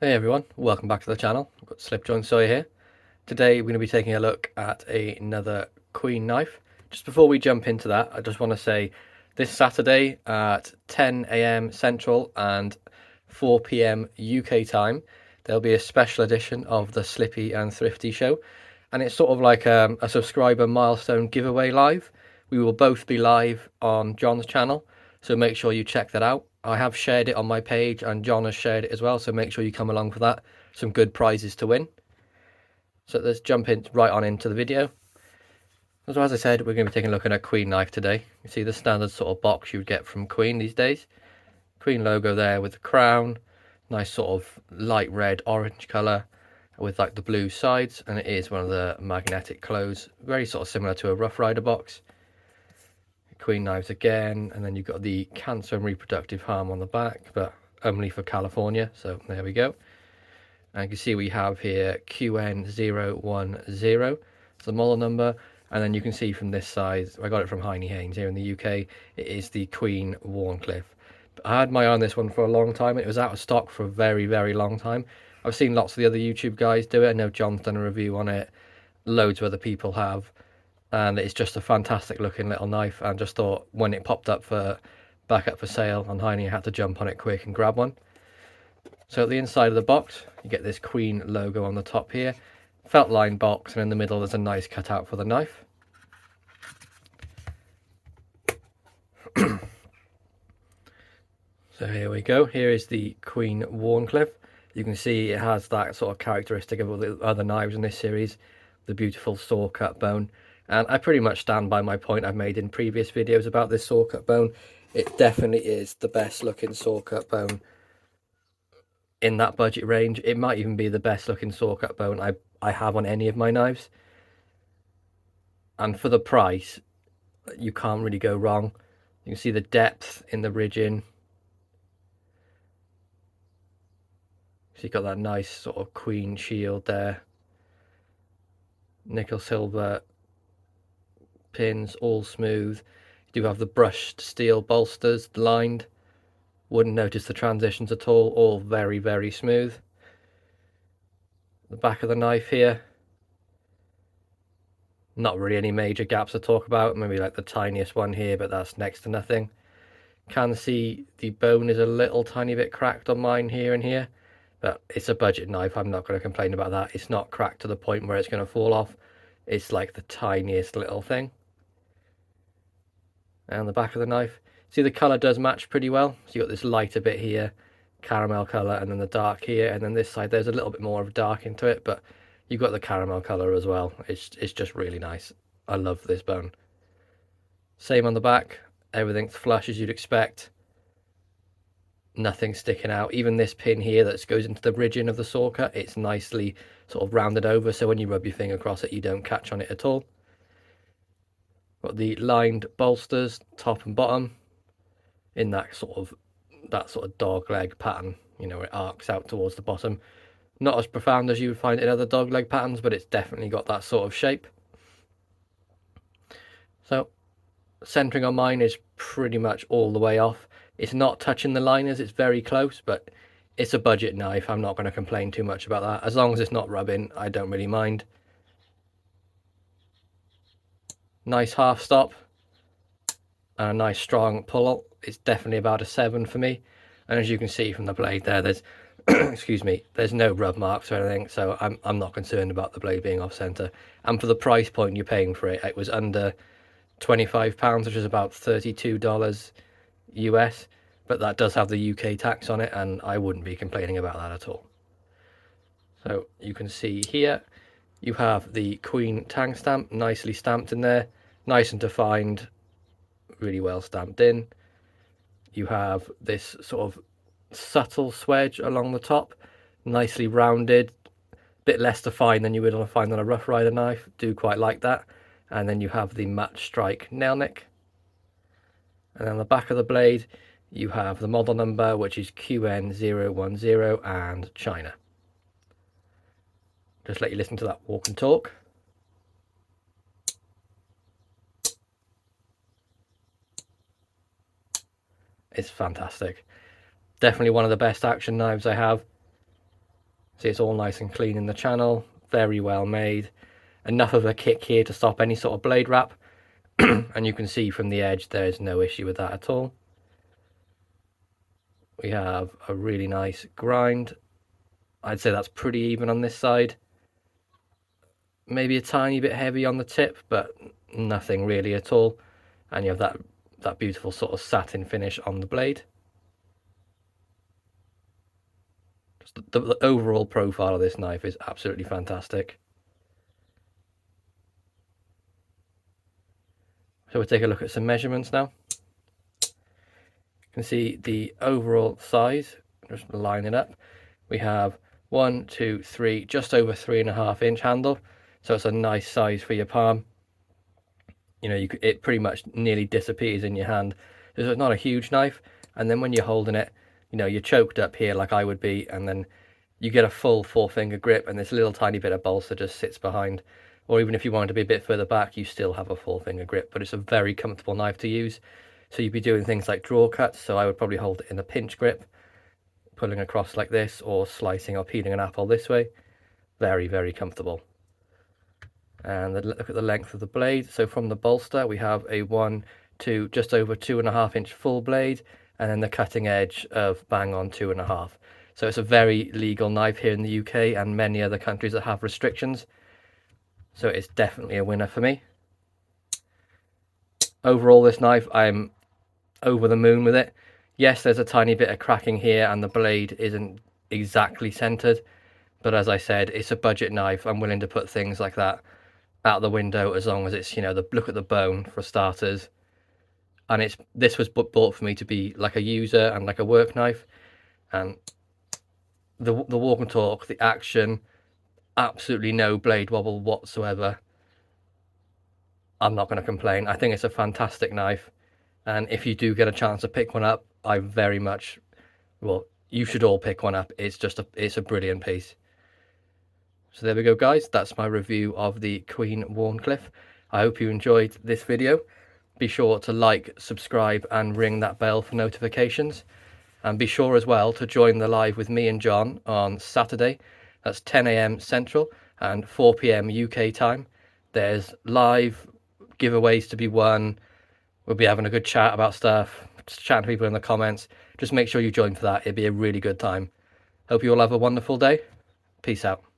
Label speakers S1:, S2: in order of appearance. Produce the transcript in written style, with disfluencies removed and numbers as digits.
S1: Hey everyone, welcome back to the channel. I've got SlipjointSawyer here. Today we're going to be taking a look at another Queen knife. Just before we jump into that, I just want to say this Saturday at 10 AM Central and 4 PM UK time, there'll be a special edition of the Slippy and Thrifty show. And it's sort of like a subscriber milestone giveaway live. We will both be live on John's channel, so make sure you check that out. I have shared it on my page and John has shared it as well, so make sure you come along for that. Some good prizes to win. So let's jump in right on into the video. So as I said, we're going to be taking a look at a Queen knife today. You see the standard sort of box you would get from Queen these days. Queen logo there with the crown, nice sort of light red orange colour with like the blue sides, and it is one of the magnetic close, very sort of similar to a Rough Rider box. Queen knives again, and then you've got the cancer and reproductive harm on the back, but only for California, so there we go. And you can see we have here QN010, it's the model number, and then you can see from this side, I got it from Heine Haynes here in the UK, it is the Queen Wharncliffe. I had my eye on this one for a long time. It was out of stock for a very, very long time. I've seen lots of the other YouTube guys do it. I know John's done a review on it, loads of other people have, and it's just a fantastic looking little knife, and just thought when it popped up back up for sale on Heine, I had to jump on it quick and grab one. So at the inside of the box you get this Queen logo on the top here, felt lined box, and in the middle there's a nice cutout for the knife. So here we go, here is the Queen Wharncliffe. You can see it has that sort of characteristic of all the other knives in this series, the beautiful saw cut bone. And I pretty much stand by my point I've made in previous videos about this saw cut bone. It definitely is the best looking saw cut bone in that budget range. It might even be the best looking saw cut bone I have on any of my knives. And for the price, you can't really go wrong. You can see the depth in the ridging. So you've got that nice sort of queen shield there. Nickel silver pins, all smooth. You do have the brushed steel bolsters, lined. Wouldn't notice the transitions at all very, very smooth. The back of the knife here, not really any major gaps to talk about, maybe like the tiniest one here, but that's next to nothing. Can see the bone is a little tiny bit cracked on mine here and here, but it's a budget knife, I'm not going to complain about that. It's not cracked to the point where it's going to fall off. It's like the tiniest little thing. And the back of the knife, see the colour does match pretty well. So you got this lighter bit here, caramel colour, and then the dark here, and then this side there's a little bit more of dark into it, but you've got the caramel colour as well. It's just really nice. I love this bone. Same on the back, everything's flush as you'd expect. Nothing sticking out. Even this pin here that goes into the ridging of the saw cut, it's nicely sort of rounded over, so when you rub your finger across it you don't catch on it at all. Got the lined bolsters top and bottom in that sort of dog leg pattern, you know, it arcs out towards the bottom. Not as profound as you would find in other dog leg patterns, but it's definitely got that sort of shape. So centering on mine is pretty much all the way off. It's not touching the liners, it's very close, but it's a budget knife. I'm not going to complain too much about that. As long as it's not rubbing, I don't really mind. Nice half stop and a nice strong pull. It's definitely about a 7 for me, and as you can see from the blade there, there's excuse me, there's no rub marks or anything, so I'm not concerned about the blade being off center. And for the price point you're paying for it, it was under £25, which is about $32 US, but that does have the UK tax on it, and I wouldn't be complaining about that at all. So you can see here you have the Queen tang stamp nicely stamped in there, nice and defined, really well stamped in. You have this sort of subtle swedge along the top, nicely rounded, a bit less defined than you would find on a Rough Rider knife. Do quite like that. And then you have the matte strike nail nick. And on the back of the blade you have the model number, which is QN010 and China. Just let you listen to that walk and talk. It's fantastic. Definitely one of the best action knives I have. See, it's all nice and clean in the channel, very well made. Enough of a kick here to stop any sort of blade wrap. And you can see from the edge there's no issue with that at all. We have a really nice grind. I'd say that's pretty even on this side. Maybe a tiny bit heavy on the tip, but nothing really at all. And you have that beautiful sort of satin finish on the blade. Just the overall profile of this knife is absolutely fantastic. So we'll take a look at some measurements now. You can see the overall size, just line it up. We have 1, 2, 3, just over 3.5 inch handle. So it's a nice size for your palm. You know, it pretty much nearly disappears in your hand. So it's not a huge knife. And then when you're holding it, you know, you're choked up here like I would be, and then you get a full 4-finger grip, and this little tiny bit of bolster just sits behind. Or even if you want to be a bit further back, you still have a 4-finger grip, but it's a very comfortable knife to use. So you'd be doing things like draw cuts, so I would probably hold it in a pinch grip, pulling across like this, or slicing or peeling an apple this way. Very, very comfortable. And look at the length of the blade. So from the bolster, we have a 1 to just over 2.5 inch full blade, and then the cutting edge of bang on 2.5. So it's a very legal knife here in the UK and many other countries that have restrictions. So it's definitely a winner for me. Overall, this knife, I'm over the moon with it. Yes, there's a tiny bit of cracking here and the blade isn't exactly centered. But as I said, it's a budget knife. I'm willing to put things like that out the window as long as it's, you know, look at the bone for starters. And this was bought for me to be like a user and like a work knife. And the walk and talk, the action, absolutely no blade wobble whatsoever. I'm not going to complain. I think it's a fantastic knife, and if you do get a chance to pick one up, I very much, well, you should all pick one up. It's a brilliant piece. So there we go, guys. That's my review of the Queen Wharncliffe. I hope you enjoyed this video. Be sure to like, subscribe, and ring that bell for notifications. And be sure as well to join the live with me and John on Saturday. That's 10 AM Central and 4 PM UK time. There's live giveaways to be won. We'll be having a good chat about stuff, just chatting to people in the comments. Just make sure you join for that. It'd be a really good time. Hope you all have a wonderful day. Peace out.